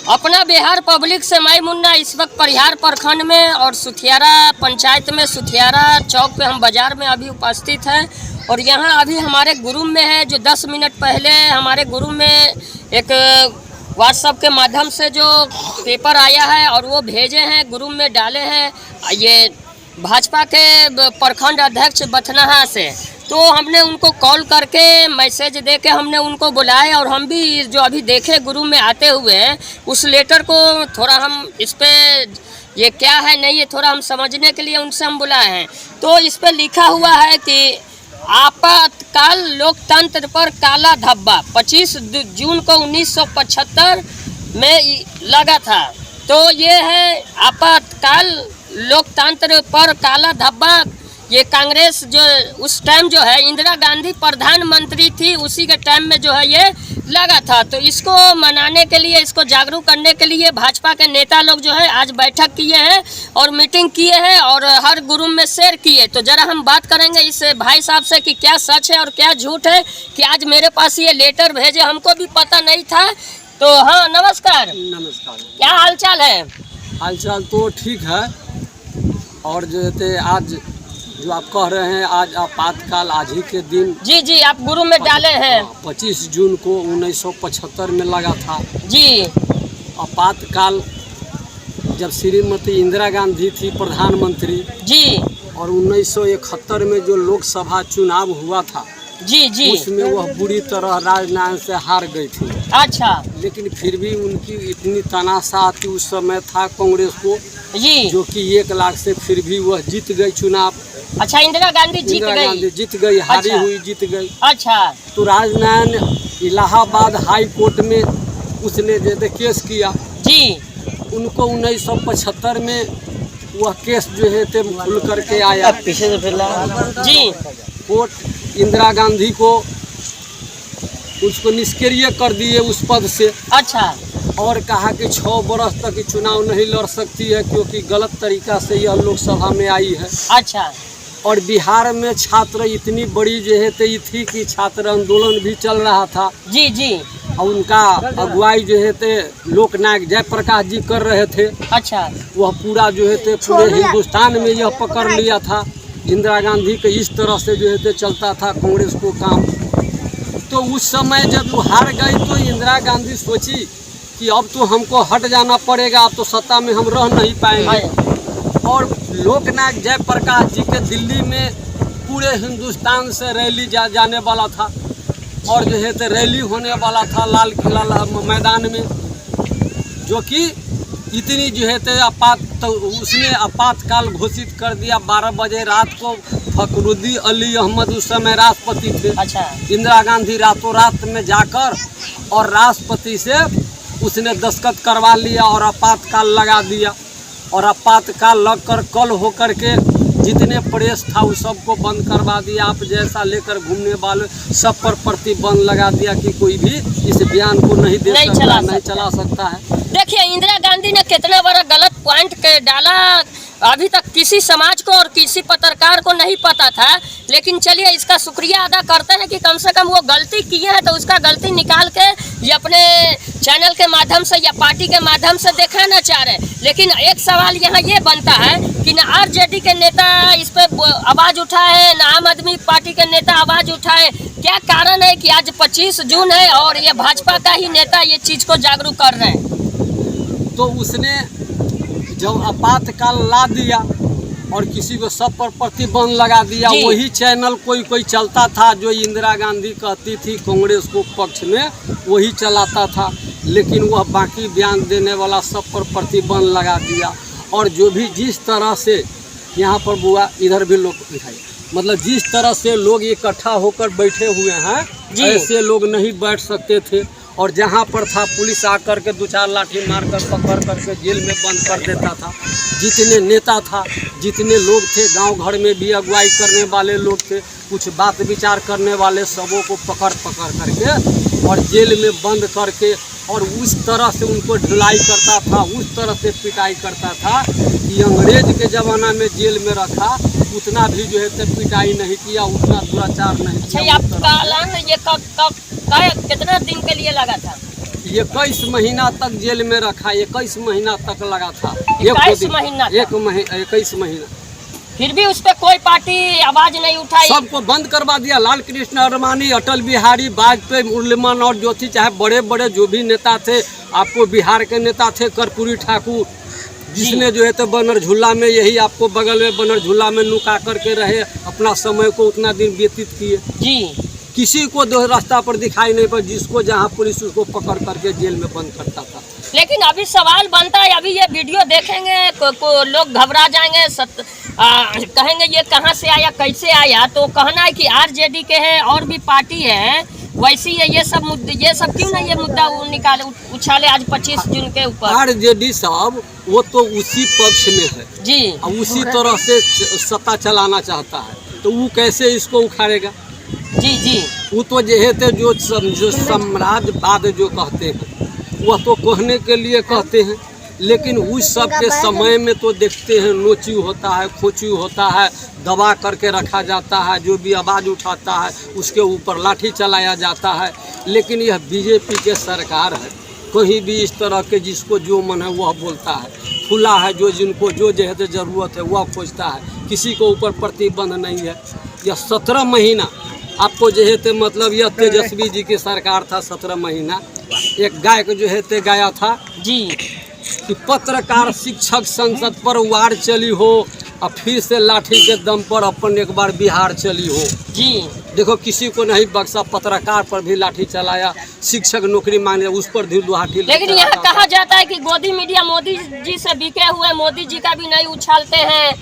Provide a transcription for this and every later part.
अपना बिहार पब्लिक से मैं मुन्ना इस वक्त परिहार प्रखंड में और सुथियारा पंचायत में सुथियारा चौक पे हम बाजार में अभी उपस्थित हैं और यहाँ अभी हमारे ग्रुप में है जो 10 मिनट पहले हमारे ग्रुप में एक व्हाट्सएप के माध्यम से जो पेपर आया है और वो भेजे हैं ग्रुप में डाले हैं ये भाजपा के प्रखंड अध्यक्ष बथनाहा से। तो हमने उनको कॉल करके मैसेज दे के हमने उनको बुलाया और हम भी जो अभी देखे ग्रुप में आते हुए उस लेटर को थोड़ा हम इस पे ये क्या है नहीं है थोड़ा हम समझने के लिए उनसे हम बुलाए हैं। तो इस पे लिखा हुआ है कि आपातकाल लोकतंत्र पर काला धब्बा 25 जून को 1975 में लगा था। तो ये है आपातकाल लोकतंत्र पर काला धब्बा। ये कांग्रेस जो उस टाइम जो है इंदिरा गांधी प्रधानमंत्री थी उसी के टाइम में जो है ये लगा था। तो इसको मनाने के लिए इसको जागरूक करने के लिए भाजपा के नेता लोग जो है आज बैठक किए हैं और मीटिंग किए हैं और हर ग्रुप में शेयर किए। तो ज़रा हम बात करेंगे इस भाई साहब से कि क्या सच है और क्या झूठ है कि आज मेरे पास ये लेटर भेजे, हमको भी पता नहीं था। तो हाँ नमस्कार। नमस्कार, क्या हालचाल है? हालचाल तो ठीक है। और जो है आज जो आप कह रहे हैं आज आपातकाल आज ही के दिन जी आप ग्रुप में डाले हैं 25 जून को 1975 में लगा था जी। आपातकाल जब श्रीमती इंदिरा गांधी थी प्रधानमंत्री जी और 1971 में जो लोकसभा चुनाव हुआ था जी उसमें वह बुरी तरह राजनारायण से हार गई थी। अच्छा, लेकिन फिर भी उनकी इतनी तानाशाह थी उस समय था कांग्रेस को जी जो कि 1 लाख से फिर भी वह जीत गई चुनाव। अच्छा, इंदिरा गांधी जीत गई, हारी अच्छा, हुई जीत गई। अच्छा, तो राजनारायण इलाहाबाद हाई कोर्ट में उसने जो केस किया जी। उनको 1975 में वह केस जो है खुल करके आया पीछे से जी। कोर्ट इंदिरा गांधी को उसको निष्क्रिय कर दिए उस पद से। अच्छा, और कहा कि 6 बरस तक चुनाव नहीं लड़ सकती है क्योंकि गलत तरीका से यह लोकसभा में आई है। अच्छा, और बिहार में छात्र इतनी बड़ी जो है थी कि छात्र आंदोलन भी चल रहा था जी। और उनका अगुवाई जो है लोकनायक जयप्रकाश जी कर रहे थे। अच्छा, वह पूरा जो है पूरे हिंदुस्तान में यह पकड़ लिया था। इंदिरा गांधी के इस तरह से जो है चलता था कांग्रेस को काम। तो उस समय जब वो हार गई तो इंदिरा गांधी सोची कि अब तो हमको हट जाना पड़ेगा, अब तो सत्ता में हम रह नहीं पाएंगे। और लोकनायक जयप्रकाश जी के दिल्ली में पूरे हिंदुस्तान से रैली जाने वाला था और जो है रैली होने वाला था लाल किला मैदान में, जो कि इतनी जो है उसने आपातकाल घोषित कर दिया। 12 बजे रात को फखरुद्दीन अली अहमद उस समय राष्ट्रपति थे। अच्छा, इंदिरा गांधी रातों रात में जाकर और राष्ट्रपति से उसने दस्तखत करवा लिया और आपातकाल लगा दिया। और आपातकाल लगकर कल होकर के जितने प्रेस था उस सबको बंद करवा दिया। आप जैसा लेकर घूमने वाले सब पर प्रतिबंध लगा दिया कि कोई भी इस बयान को नहीं चला सकता है। देखिए इंदिरा गांधी ने कितना बड़ा गलत पॉइंट डाला, अभी तक किसी समाज को और किसी पत्रकार को नहीं पता था। लेकिन चलिए इसका शुक्रिया अदा करते हैं कि कम से कम वो गलती किए हैं तो उसका गलती निकाल के ये अपने चैनल के माध्यम से या पार्टी के माध्यम से दिखाना चाह रहे हैं। लेकिन एक सवाल यहाँ ये बनता है कि न आरजेडी के नेता इस पर आवाज़ उठाए न आम आदमी पार्टी के नेता आवाज़ उठाए। क्या कारण है कि आज 25 जून है और ये भाजपा का ही नेता ये चीज़ को जागरूक कर रहे हैं? तो उसने जब आपातकाल ला दिया और किसी को सब पर प्रतिबंध लगा दिया, वही चैनल कोई चलता था जो इंदिरा गांधी कहती थी कांग्रेस को पक्ष में, वही चलाता था। लेकिन वह बाकी बयान देने वाला सब पर प्रतिबंध लगा दिया। और जो भी जिस तरह से यहाँ पर बुआ इधर भी लोग दिखाई, मतलब जिस तरह से लोग इकट्ठा होकर बैठे हुए हैं ऐसे लोग नहीं बैठ सकते थे। और जहाँ पर था पुलिस आकर के 2-4 लाठी मारकर पकड़ करके जेल में बंद कर देता था। जितने नेता था जितने लोग थे गांव घर में भी अगुवाई करने वाले लोग थे, कुछ बात विचार करने वाले सबों को पकड़ करके और जेल में बंद करके और उस तरह से उनको ढुलाई करता था, उस तरह से पिटाई करता था कि अंग्रेज के ज़माना में जेल में रखा उतना भी जो है पिटाई नहीं किया, उतना दुराचार नहीं किया। अच्छा, ये कितना दिन के लिए लगा था? 21 महीना तक जेल में रखा, 21 महीना तक लगा था। 21 महीना, 21 महीना, फिर भी उस पर कोई पार्टी आवाज नहीं उठाई। सबको बंद करवा दिया। लाल कृष्ण अडवाणी, अटल बिहारी वाजपेयी, मुरली मनोहर ज्योति, चाहे बड़े बड़े जो भी नेता थे, आपको बिहार के नेता थे कर्पूरी ठाकुर, जिसने जो है तो बनर झूला में, यही आपको बगल में बनर झूला में नुका करके रहे, अपना समय को उतना दिन व्यतीत किए जी। किसी को दो रास्ता पर दिखाई नहीं पड़ा, जिसको जहाँ पुलिस उसको पकड़ करके जेल में बंद करता था। लेकिन अभी सवाल बनता है, अभी ये वीडियो देखेंगे लोग घबरा जाएंगे, कहेंगे ये कहाँ से आया, कैसे आया। तो कहना है कि आरजेडी के है और भी पार्टी है, वैसी है, ये सब क्यों नहीं ये मुद्दा निकाले उछाले आज 25 जून के ऊपर। आरजेडी साहब वो तो उसी पक्ष में है जी, उसी तरह से सत्ता चलाना चाहता है, तो वो कैसे इसको उखाड़ेगा जी जी। वो तो जो साम्राज्यवाद जो कहते हैं, वह तो कहने के लिए कहते हैं, लेकिन उस सब के समय में तो देखते हैं नोची होता है, खोची होता है, दबा करके रखा जाता है, जो भी आवाज़ उठाता है उसके ऊपर लाठी चलाया जाता है। लेकिन यह बीजेपी के सरकार है, कहीं भी इस तरह के जिसको जो मन है वह बोलता है, खुला है, जो जिनको जो जहते ज़रूरत है वह खोजता है, किसी को ऊपर प्रतिबंध नहीं है। यह 17 महीना आपको जो है मतलब यह तेजस्वी जी की सरकार था, 17 महीना एक गायक जो है ते गाया था जी कि पत्रकार शिक्षक संसद पर वार चली हो, और फिर से लाठी के दम पर अपन एक बार बिहार चली हो जी। देखो किसी को नहीं बख्शा, पत्रकार पर भी लाठी चलाया, शिक्षक नौकरी मांगे उस पर भी लाठी। लेकिन यहाँ कहा जाता है कि गोदी मीडिया मोदी जी से बिके हुए, मोदी जी का भी नहीं उछालते हैं।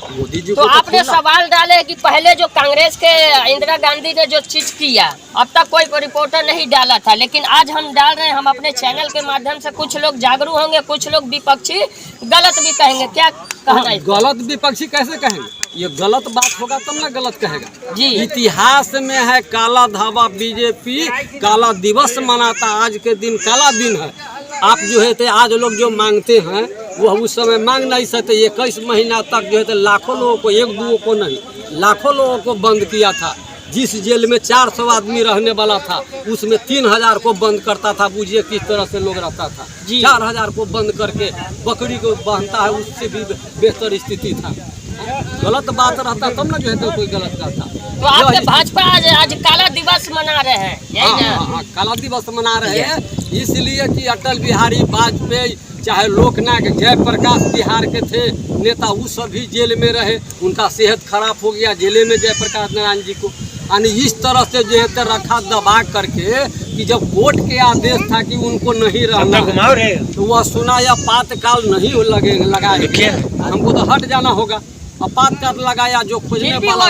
मोदी जी तो आपने सवाल डाले कि पहले जो कांग्रेस के इंदिरा गांधी ने जो चीज किया, अब तक कोई रिपोर्टर नहीं डाला था, लेकिन आज हम डाल रहे हैं। हम अपने चैनल के माध्यम से, कुछ लोग जागरूक होंगे, कुछ लोग विपक्षी गलत भी कहेंगे। क्या कहना है? गलत विपक्षी कैसे कहेंगे? ये गलत बात होगा तब ना गलत कहेगा जी। इतिहास में है काला धावा, बीजेपी काला दिवस मनाता, आज के दिन काला दिन है। आप जो है तो आज लोग जो मांगते हैं वह उस समय मांग नहीं सकते। 21 महीना तक जो है तो लाखों लोगों को, एक दो को नहीं, लाखों लोगों को बंद किया था। जिस जेल में 400 आदमी रहने वाला था, उसमें 3000 को बंद करता था। बुझिए किस तरह से लोग रहता था। 4000 को बंद करके बकरी को बांधता है, उससे भी बेहतर स्थिति था। गलत बात रहता तब ना जो है तो कोई गलत करता। तो आपके भाजपा आज काला दिवस मना रहे हैं, यही ना? हाँ, काला दिवस मना रहे हैं इसलिए कि अटल बिहारी वाजपेयी, चाहे लोकनायक जयप्रकाश बिहार के थे नेता, वो सभी जेल में रहे, उनका सेहत खराब हो गया जेल में जयप्रकाश नारायण जी को। यानी इस तरह से जो है रखा दबा करके कि जब कोर्ट के आदेश था कि उनको नहीं रहना है, तो वह सुना या आपातकाल नहीं लगाएंगे, हमको तो हट जाना होगा। आपातकाल लगाया, जो खोजने वाला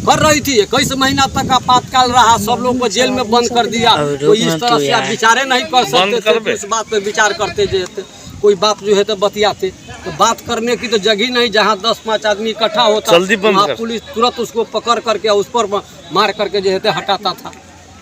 कर रही थी 21 महीना तक आपातकाल रहा, सब लोग को जेल में बंद कर दिया। तो इस तरह से आप विचारे नहीं कर सकते थे, उस बात पे विचार करते जो है कोई बात जो है तो बतियाते, तो बात करने की तो जगह नहीं। जहाँ 10-5 आदमी इकट्ठा होता, वहाँ पुलिस तुरंत उसको पकड़ करके उस पर मार करके जो है हटाता था।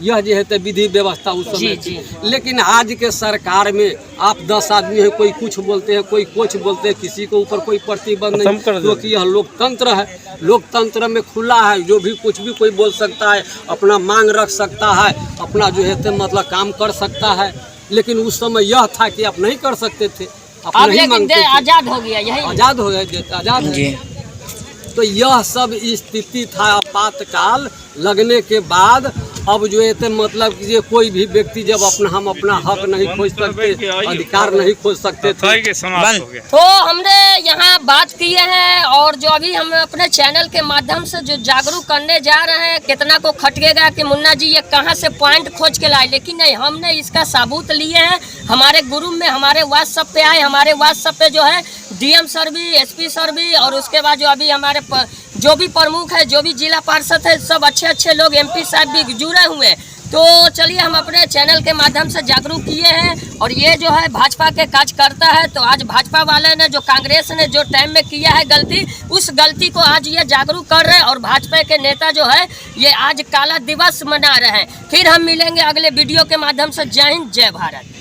यह जो है विधि व्यवस्था उस समय थी। लेकिन आज के सरकार में आप 10 आदमी हैं, कोई कुछ बोलते हैं, कोई कुछ बोलते हैं, किसी के ऊपर कोई प्रतिबंध नहीं, क्योंकि यह लोकतंत्र है। लोकतंत्र में खुला है, जो भी कुछ भी कोई बोल सकता है, अपना मांग रख सकता है, अपना जो है मतलब काम कर सकता है। लेकिन उस समय यह था कि आप नहीं कर सकते थे, आप नहीं मांगते थे। आजाद हो गया, यही आजाद हो गया, आजाद है। तो यह सब स्थिति था। आपातकाल लगने के बाद अब जो है मतलब कि ये कोई भी व्यक्ति जब हम अपना हक नहीं खोज सकते, अधिकार नहीं खोज सकते थे, तो हमने यहाँ बात की है। और जो अभी हम अपने चैनल के माध्यम से जो जागरूक करने जा रहे हैं, कितना को खटकेगा कि मुन्ना जी ये कहाँ से पॉइंट खोज के लाए, लेकिन नहीं, हमने इसका सबूत लिए हैं। हमारे ग्रुप में, हमारे व्हाट्सएप पे आए, हमारे व्हाट्सएप पे जो है डीएम सर भी, एसपी सर भी, और उसके बाद जो अभी हमारे जो भी प्रमुख है, जो भी जिला पार्षद है, सब अच्छे लोग, एमपी साहब भी जुड़े हुए हैं। तो चलिए हम अपने चैनल के माध्यम से जागरूक किए हैं। और ये जो है भाजपा के काज करता है, तो आज भाजपा वाले ने, जो कांग्रेस ने जो टाइम में किया है गलती, उस गलती को आज ये जागरूक कर रहे हैं। और भाजपा के नेता जो है ये आज काला दिवस मना रहे हैं। फिर हम मिलेंगे अगले वीडियो के माध्यम से। जय हिंद, जय भारत।